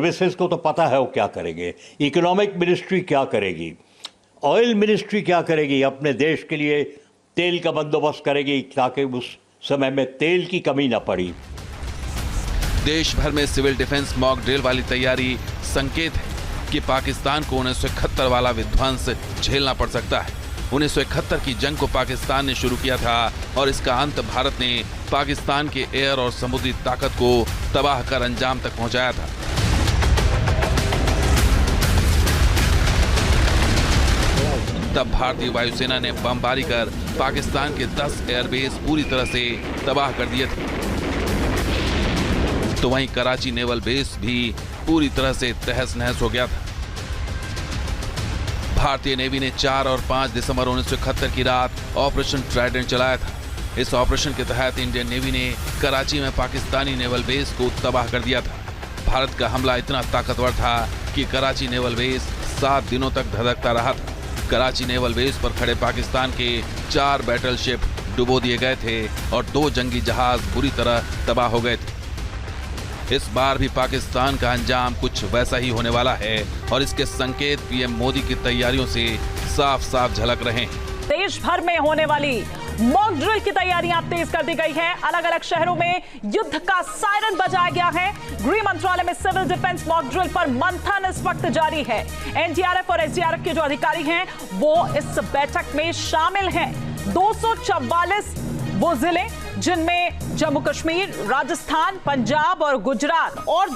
Services को तो पता है वो क्या करेंगे, इकोनॉमिक मिनिस्ट्री क्या करेगी, ऑयल मिनिस्ट्री क्या करेगी, अपने देश के लिए तेल का बंदोबस्त करेगी ताकि उस समय में तेल की कमी ना पड़ी। देश भर में सिविल डिफेंस मॉक ड्रिल वाली तैयारी संकेत है कि पाकिस्तान को 1971 वाला विध्वंस झेलना पड़ सकता है। 1971 की जंग को पाकिस्तान ने शुरू किया था और इसका अंत भारत ने पाकिस्तान के एयर और समुद्री ताकत को तबाह कर अंजाम तक पहुंचाया था। तब भारतीय वायुसेना ने बमबारी कर पाकिस्तान के 10 एयरबेस पूरी तरह से तबाह कर दिए थे। तो वहीं कराची नेवल बेस भी पूरी तरह से तहस नहस हो गया था। भारतीय नेवी ने 4 और 5 दिसंबर 1971 की रात ऑपरेशन ट्राइडेंट चलाया था। इस ऑपरेशन के तहत इंडियन नेवी ने कराची में पाकिस्तानी नेवल बेस को तबाह कर दिया था। भारत का हमला इतना ताकतवर था कि कराची नेवल बेस 7 दिनों तक धधकता रहा था। कराची नेवल बेस पर खड़े पाकिस्तान के 4 बैटलशिप डुबो दिए गए थे और 2 जंगी जहाज बुरी तरह तबाह हो गए थे। इस बार भी पाकिस्तान का अंजाम कुछ वैसा ही होने वाला है और इसके संकेत पीएम मोदी की तैयारियों से साफ साफ झलक रहे हैं। देश भर में होने वाली मॉक ड्रिल की तैयारियां तेज कर दी गई है। अलग अलग शहरों में युद्ध का सायरन बजाया गया है। गृह मंत्रालय में सिविल डिफेंस मॉक ड्रिल पर मंथन इस वक्त जारी है। एनडीआरएफ और एसडीआरएफ के जो अधिकारी हैं वो इस बैठक में शामिल हैं। 244 वो जिले जिनमें जम्मू कश्मीर, राजस्थान, पंजाब और गुजरात और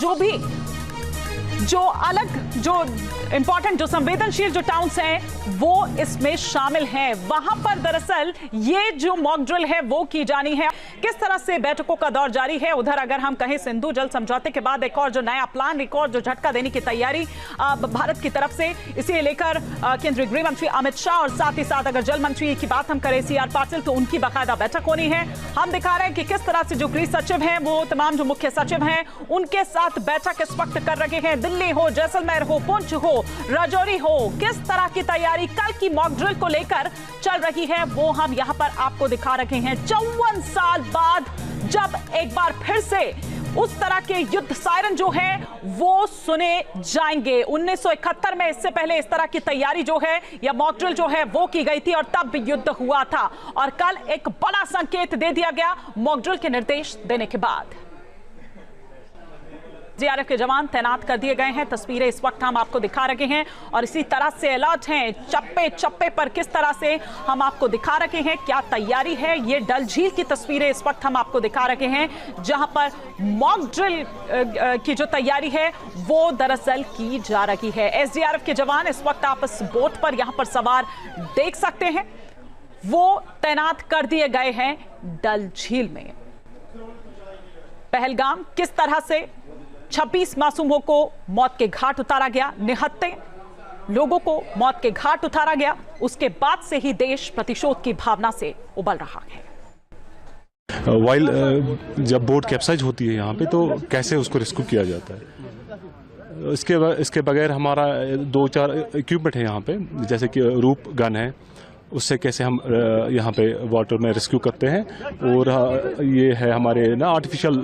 जो अलग जो इंपॉर्टेंट जो संवेदनशील जो टाउन्स हैं वो इसमें शामिल हैं। वहां पर दरअसल ये जो मॉक ड्रिल है वो की जानी है। किस तरह से बैठकों का दौर जारी है। उधर अगर हम कहें सिंधु जल समझौते के बाद एक और जो नया प्लान, एक और जो झटका देने की तैयारी भारत की तरफ से, इसे लेकर केंद्रीय गृह मंत्री अमित शाह और साथ ही साथ अगर जल मंत्री की बात हम करें CR पाटिल, तो उनकी बाकायदा बैठक होनी है। हम दिखा रहे हैं कि किस तरह से जो गृह सचिव हैं वो तमाम जो मुख्य सचिव हैं उनके साथ बैठक इस वक्त कर रहे हैं। दिल्ली हो, जैसलमेर हो, पुंछ हो, राजौरी हो, किस तरह की तैयारी कल की मॉक ड्रिल को लेकर चल रही है वो हम यहां पर आपको दिखा रहे हैं। 54 साल बाद जब एक बार फिर से उस तरह के युद्ध सायरन जो है वो सुने जाएंगे। 1971 में इससे पहले इस तरह की तैयारी जो है या मॉक ड्रिल जो है वो की गई थी और तब भी युद्ध हुआ था और कल एक बड़ा संकेत दे दिया गया मॉक ड्रिल के निर्देश देने के बाद। एसडीआरएफ के जवान तैनात कर दिए गए हैं। तस्वीरें इस वक्त हम आपको दिखा रहे हैं और इसी तरह से अलर्ट हैं। चप्पे चप्पे पर किस तरह से हम आपको दिखा रहे हैं क्या तैयारी है। ये डल झील की तस्वीरें इस वक्त हम आपको दिखा रहे हैं जहां पर मॉक ड्रिल की जो तैयारी है वो दरअसल की जा रही है। एसडीआरएफ के जवान इस वक्त आप इस बोट पर यहां पर सवार देख सकते हैं, वो तैनात कर दिए गए हैं डल झील में। पहलगाम किस तरह से 26 मासूमों को मौत के घाट उतारा गया, निहत्थे लोगों को मौत के घाट उतारा गया, उसके बाद से ही देश प्रतिशोध की भावना से उबल रहा है। वाइल जब बोट कैप्साइज होती है यहाँ पे तो कैसे उसको रेस्क्यू किया जाता है, इसके बगैर हमारा 2-4 इक्विपमेंट है यहाँ पे, जैसे कि रूप गन है, उससे कैसे हम यहाँ पे वाटर में रेस्क्यू करते हैं। और ये है हमारे ना आर्टिफिशियल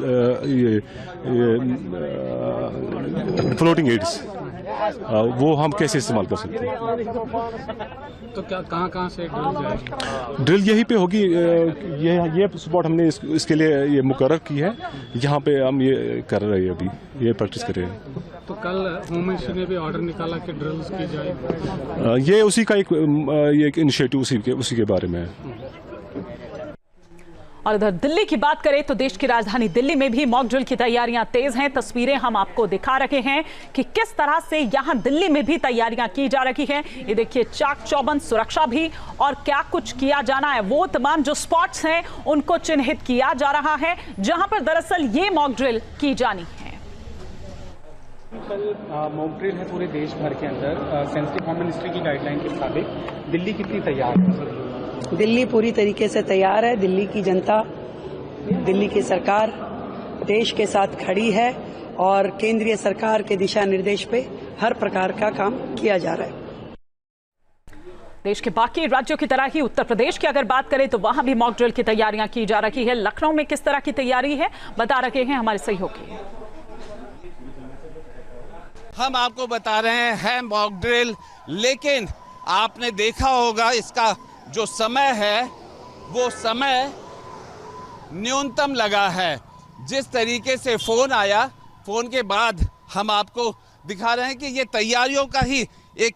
फ्लोटिंग एड्स, वो हम कैसे इस्तेमाल कर सकते हैं। तो क्या कहाँ से ड्रिल जाएगी? ड्रिल यहीं पे होगी। ये स्पॉट हमने इसके लिए ये मुकर्रर की है, यहाँ पे हम ये कर रहे हैं, अभी ये प्रैक्टिस कर रहे हैं। तो कल होम मिनिस्ट्री ने भी ऑर्डर निकाला कि ड्रिल्स की जाए, ये उसी का एक इनिशिएटिव उसी के बारे में है। और इधर दिल्ली की बात करें तो देश की राजधानी दिल्ली में भी मॉक ड्रिल की तैयारियां तेज हैं। तस्वीरें हम आपको दिखा रहे हैं कि किस तरह से यहां दिल्ली में भी तैयारियां की जा रही हैं। ये देखिए चाक चौबंद सुरक्षा भी और क्या कुछ किया जाना है, वो तमाम जो स्पॉट्स हैं उनको चिन्हित किया जा रहा है जहां पर दरअसल ये मॉक ड्रिल की जानी है। कल मॉक ड्रिल है पूरे देश भर के अंदर सेंसिटिव होम मिनिस्ट्री की गाइडलाइन के मुताबिक। दिल्ली कितनी तैयार है? दिल्ली पूरी तरीके से तैयार है। दिल्ली की जनता, दिल्ली की सरकार देश के साथ खड़ी है और केंद्रीय सरकार के दिशा निर्देश पे हर प्रकार का काम किया जा रहा है। देश के बाकी राज्यों की तरह ही उत्तर प्रदेश की अगर बात करें तो वहां भी मॉक ड्रिल की तैयारियां की जा रही है। लखनऊ में किस तरह की तैयारी है बता रहे हैं हमारे सहयोगी। हम आपको बता रहे हैं मॉक ड्रिल, लेकिन आपने देखा होगा इसका जो समय है वो समय न्यूनतम लगा है। जिस तरीके से फ़ोन आया, फ़ोन के बाद हम आपको दिखा रहे हैं कि ये तैयारियों का ही एक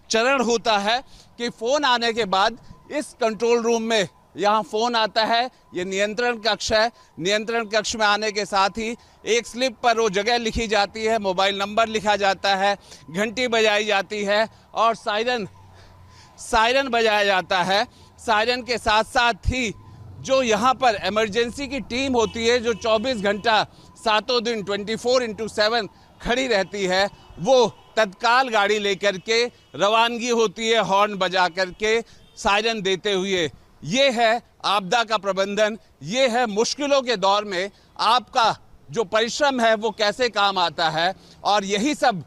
चरण होता है कि फ़ोन आने के बाद इस कंट्रोल रूम में यहाँ फ़ोन आता है। ये नियंत्रण कक्ष है। नियंत्रण कक्ष में आने के साथ ही एक स्लिप पर वो जगह लिखी जाती है, मोबाइल नंबर लिखा जाता है, घंटी बजाई जाती है और सायरन बजाया जाता है। सायरन के साथ साथ ही जो यहाँ पर इमरजेंसी की टीम होती है, जो 24 घंटा सातों दिन 24/7 खड़ी रहती है, वो तत्काल गाड़ी लेकर के रवानगी होती है, हॉर्न बजा करके, सायरन देते हुए। ये है आपदा का प्रबंधन, ये है मुश्किलों के दौर में आपका जो परिश्रम है वो कैसे काम आता है। और यही सब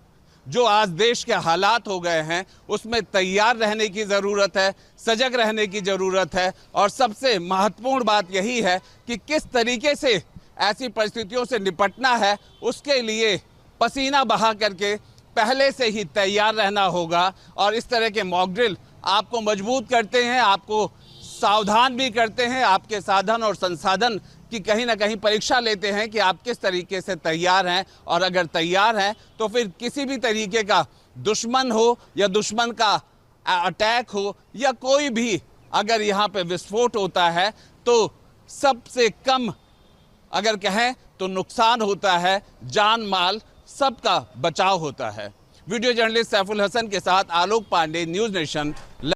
जो आज देश के हालात हो गए हैं उसमें तैयार रहने की ज़रूरत है, सजग रहने की ज़रूरत है। और सबसे महत्वपूर्ण बात यही है कि किस तरीके से ऐसी परिस्थितियों से निपटना है, उसके लिए पसीना बहा करके पहले से ही तैयार रहना होगा। और इस तरह के मॉक ड्रिल आपको मजबूत करते हैं, आपको सावधान भी करते हैं, आपके साधन और संसाधन की कहीं ना कहीं परीक्षा लेते हैं कि आप किस तरीके से तैयार हैं। और अगर तैयार हैं तो फिर किसी भी तरीके का दुश्मन हो या दुश्मन का अटैक हो या कोई भी अगर यहाँ पे विस्फोट होता है तो सबसे कम अगर कहें तो नुकसान होता है, जान माल सबका बचाव होता है। वीडियो जर्नलिस्ट सैफुल हसन के साथ आलोक पांडे, न्यूज़ नेशन।